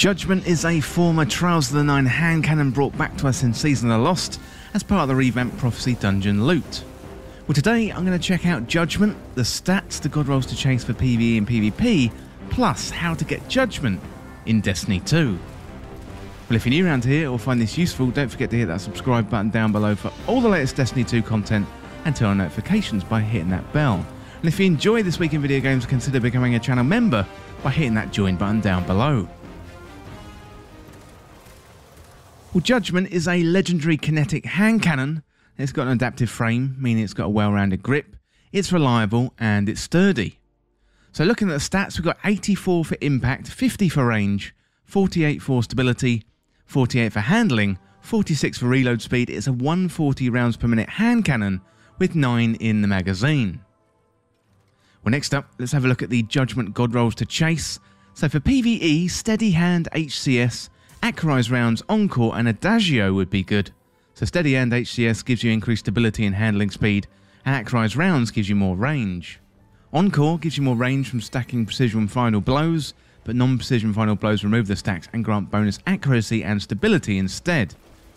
Judgment is a former Trials of the Nine hand cannon brought back to us in Season of the Lost as part of the revamped Prophecy Dungeon loot. Well, today I'm going to check out Judgment, the stats, the god rolls to chase for PvE and PvP, plus how to get Judgment in Destiny 2. Well, if you're new around here or find this useful, don't forget to hit that subscribe button down below for all the latest Destiny 2 content and turn on notifications by hitting that bell. And if you enjoy This Week in Video Games, consider becoming a channel member by hitting that join button down below. Well, Judgment is a legendary kinetic hand cannon. It's got an adaptive frame, meaning it's got a well-rounded grip, it's reliable and it's sturdy. So looking at the stats, we've got 84 for impact, 50 for range, 48 for stability, 48 for handling, 46 for reload speed. It's a 140 rounds per minute hand cannon with 9 in the magazine. Well, next up, let's have a look at the Judgment god rolls to chase. So for PvE, Steady Hand HCS, Accurized rounds, Encore and Adagio would be good. So Steady Hand HCS gives you increased stability and handling speed, and Accurized rounds gives you more range. Encore gives you more range from stacking precision final blows, but non-precision final blows remove the stacks and grant bonus accuracy and stability instead.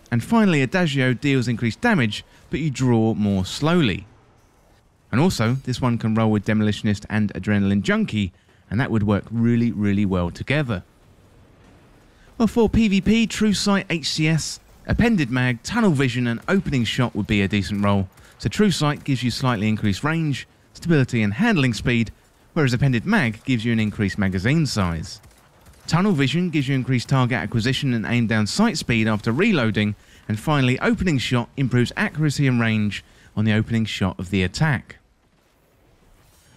And finally, Adagio deals increased damage, but you draw more slowly. And also, this one can roll with Demolitionist and Adrenaline Junkie, and that would work really well together. Well, for PvP, True Sight HCS, Appended Mag, Tunnel Vision and Opening Shot would be a decent roll. So True Sight gives you slightly increased range, stability and handling speed, whereas Appended Mag gives you an increased magazine size. Tunnel Vision gives you increased target acquisition and aim down sight speed after reloading, and finally Opening Shot improves accuracy and range on the opening shot of the attack.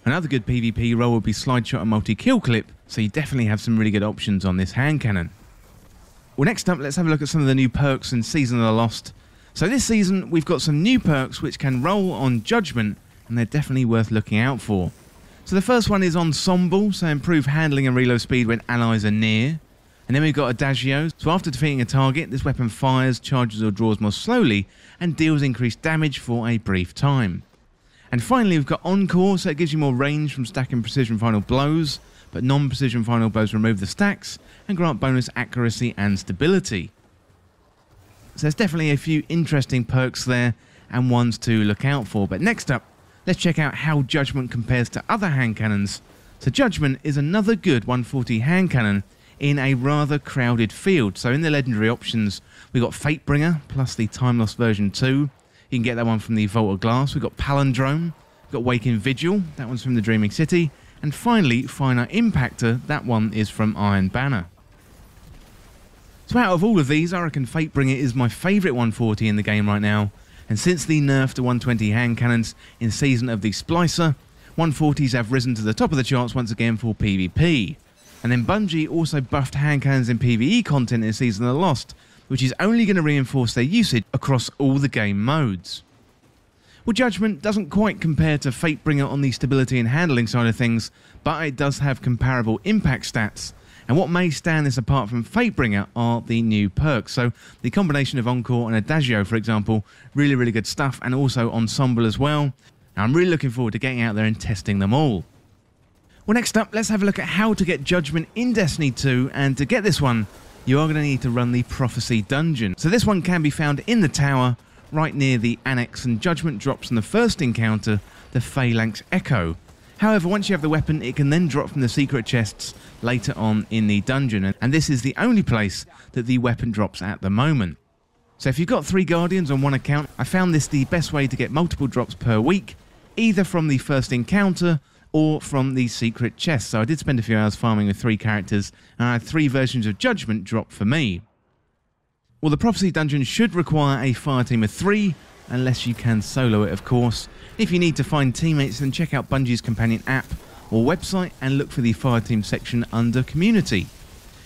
Another good PvP roll would be Slide Shot and Multi-Kill Clip, so you definitely have some really good options on this hand cannon. Well, next up, let's have a look at some of the new perks in Season of the Lost. So this season, we've got some new perks which can roll on Judgment, and they're definitely worth looking out for. So the first one is Ensemble, so improve handling and reload speed when allies are near. And then we've got Adagio, so after defeating a target, this weapon fires, charges or draws more slowly, and deals increased damage for a brief time. And finally, we've got Encore, so it gives you more range from stacking precision final blows, but non-precision final blows remove the stacks and grant bonus accuracy and stability. So there's definitely a few interesting perks there and ones to look out for. But next up, let's check out how Judgment compares to other hand cannons. So Judgment is another good 140 hand cannon in a rather crowded field. So in the legendary options, we've got Fatebringer plus the Time Lost version 2. You can get that one from the Vault of Glass. We've got Palindrome, we've got Waking Vigil, that one's from the Dreaming City. And finally, Finite Impactor, that one is from Iron Banner. So out of all of these, I reckon Fatebringer is my favourite 140 in the game right now. And since the nerf to 120 hand cannons in Season of the Splicer, 140s have risen to the top of the charts once again for PvP. And then Bungie also buffed hand cannons in PvE content in Season of the Lost, which is only going to reinforce their usage across all the game modes. Well, Judgment doesn't quite compare to Fatebringer on the stability and handling side of things, but it does have comparable impact stats. And what may stand this apart from Fatebringer are the new perks. So the combination of Encore and Adagio, for example, really good stuff, and also Ensemble as well. And I'm really looking forward to getting out there and testing them all. Well, next up, let's have a look at how to get Judgment in Destiny 2, and to get this one, you are going to need to run the Prophecy Dungeon. So this one can be found in the tower, right near the Annex, and Judgment drops in the first encounter, the Phalanx Echo. However, once you have the weapon, it can then drop from the secret chests later on in the dungeon, and this is the only place that the weapon drops at the moment. So if you've got 3 Guardians on one account, I found this the best way to get multiple drops per week, either from the first encounter or from the secret chest. So I did spend a few hours farming with 3 characters, and I had 3 versions of Judgment drop for me. Well, the Prophecy Dungeon should require a fireteam of 3, unless you can solo it, of course. If you need to find teammates, then check out Bungie's companion app or website and look for the fireteam section under Community.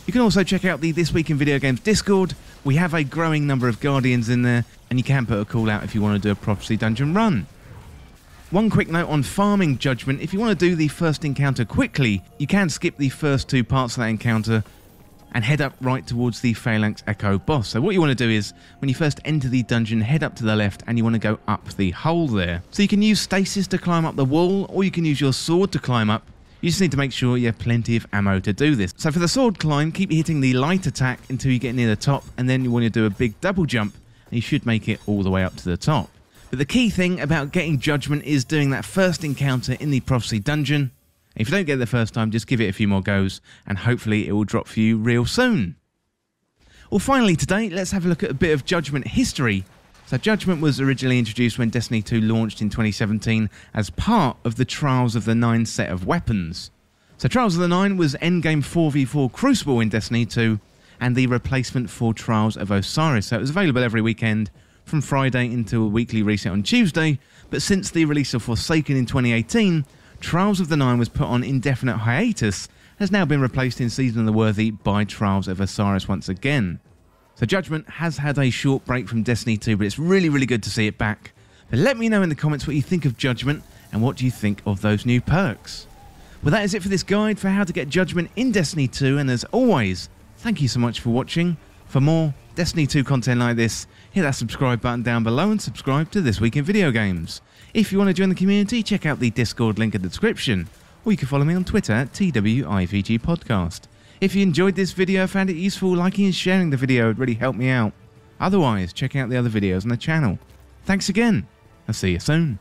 You can also check out the This Week in Video Games Discord. We have a growing number of Guardians in there, and you can put a call out if you want to do a Prophecy Dungeon run. One quick note on farming Judgment: if you want to do the first encounter quickly, you can skip the first 2 parts of that encounter and head up right towards the Phalanx Echo boss. So what you want to do is, when you first enter the dungeon, head up to the left and you want to go up the hole there. So you can use stasis to climb up the wall, or you can use your sword to climb up. You just need to make sure you have plenty of ammo to do this. So for the sword climb, keep hitting the light attack until you get near the top, and then you want to do a big double jump, and you should make it all the way up to the top. But the key thing about getting Judgment is doing that first encounter in the Prophecy Dungeon. If you don't get it the first time, just give it a few more goes, and hopefully it will drop for you real soon. Well, finally today, let's have a look at a bit of Judgment history. So Judgment was originally introduced when Destiny 2 launched in 2017 as part of the Trials of the Nine set of weapons. So Trials of the Nine was endgame 4v4 Crucible in Destiny 2 and the replacement for Trials of Osiris. So it was available every weekend from Friday until a weekly reset on Tuesday, but since the release of Forsaken in 2018, Trials of the Nine was put on indefinite hiatus, has now been replaced in Season of the Worthy by Trials of Osiris once again. So Judgment has had a short break from Destiny 2, but it's really, really good to see it back. But let me know in the comments what you think of Judgment and what do you think of those new perks. Well, that is it for this guide for how to get Judgment in Destiny 2, and as always, thank you so much for watching. For more Destiny 2 content like this, hit that subscribe button down below and subscribe to This Week in Video Games. If you want to join the community, check out the Discord link in the description, or you can follow me on Twitter at TWIVG Podcast. If you enjoyed this video, found it useful, liking and sharing the video would really help me out. Otherwise, check out the other videos on the channel. Thanks again. I'll see you soon.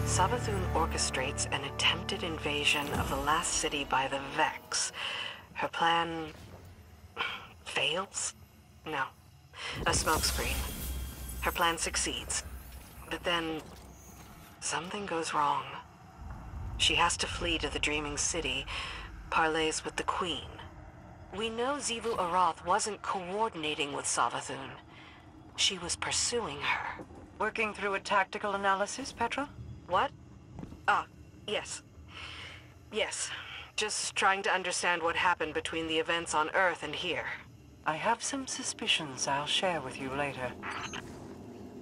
Savathun orchestrates an attempted invasion of the last city by the Vex. Her plan fails? No. A smokescreen. Her plan succeeds. But then something goes wrong. She has to flee to the Dreaming City, parleys with the Queen. We know Xivu Arath wasn't coordinating with Savathun. She was pursuing her. Working through a tactical analysis, Petra? What? Ah, yes. Yes. Just trying to understand what happened between the events on Earth and here. I have some suspicions I'll share with you later.